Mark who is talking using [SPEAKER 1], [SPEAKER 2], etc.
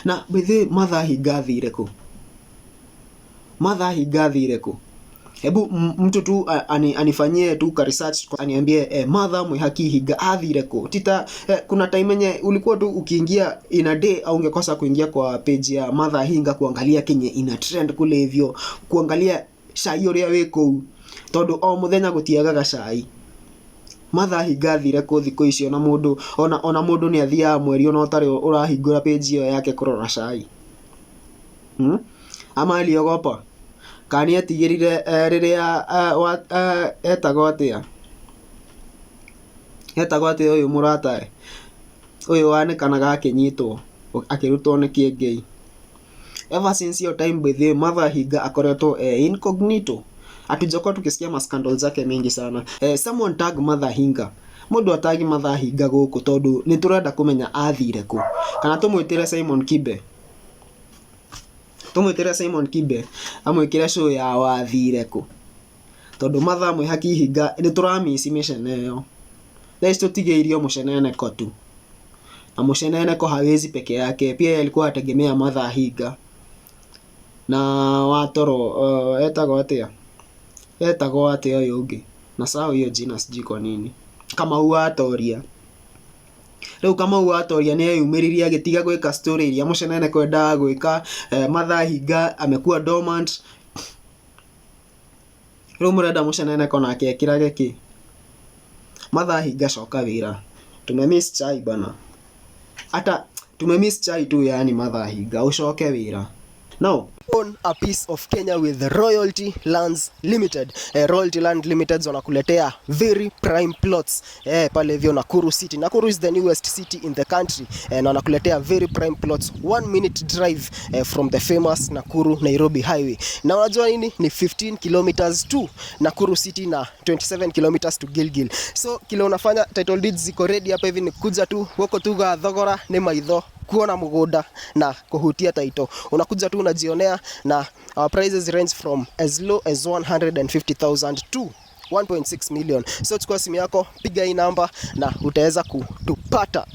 [SPEAKER 1] Na bethe mathaa hinga athire ku? Mathaa hinga athire ku? Hebu mtu tu anifanyie tu ka research aniambie mathaa mwihaki hinga athire ku. Tita kuna time yenye ulikuwa tu ukiingia in a day au ungekosa kuingia kwa page ya mathaa hinga kuangalia kenye ina trend kule hivyo, kuangalia cai uria wi kuu, tondu o muthenya gutiagaga cai. Mathaa hinga athire ku thiko icio, na mundu ona mundu ni athia mweri ona utari urahingura page iyo yake kurora cai. Amali ogopa kani atigirire riria etagwo atia uyu murata uyu wanekanaga akinyitwo akirutwo ni kiengei. Ever since your time bethe mathaa hinga akoretwo incognito. Atujakuwa tukisikia maskandal zake mengi sana. Someone tag mathaa hinga. Mundu atagi mathaa hinga guku tondu ni turenda kumenya athire ku. Kana tumwitire Simon Kibe. Amwikire show ya wathire ku. Tondu mathaa mwihaki hinga ni turamisi mission eyo. Let's tutigeirio musheneneko tu. Na musheneneko hawezi peke yake, pia alikuwa ategemea mathaa hinga. Na watoro etagwo atia uyu ungi, na sawa hiyo jina sijui kwa nini. Kama Atoria. Leo kama Atoria ni yumiriria gitiga gwika story iria mushenene kwenda gwika mathaa hinga amekuwa dormant. Leo murenda mushenene kona akekira giki. Mathaa hinga coka wira. Tumemiss chai bana. Hata tumemiss chai tu, yani mathaa hinga ucoke wira. Now,
[SPEAKER 2] own a piece of Kenya with Royalty Lands Limited. Royalty Land Limited wanakuletea very prime plots pale hivyo Nakuru City. Nakuru is the newest city in the country, na wanakuletea very prime plots 1 minute drive from the famous Nakuru Nairobi highway. Na unajua nini? Ni 15 kilometers to Nakuru City na 27 kilometers to Gilgil. So kile unafanya, title deeds ziko ready hapa hivi, ni kuja tu woko tu ga thogora ni maitho kuona mugunda na kuhutia title. Unakuja tu unajionea, na our prices range from as low as 150,000 to 1.6 million. So chukua simu yako, piga hii namba na utaweza kutupata.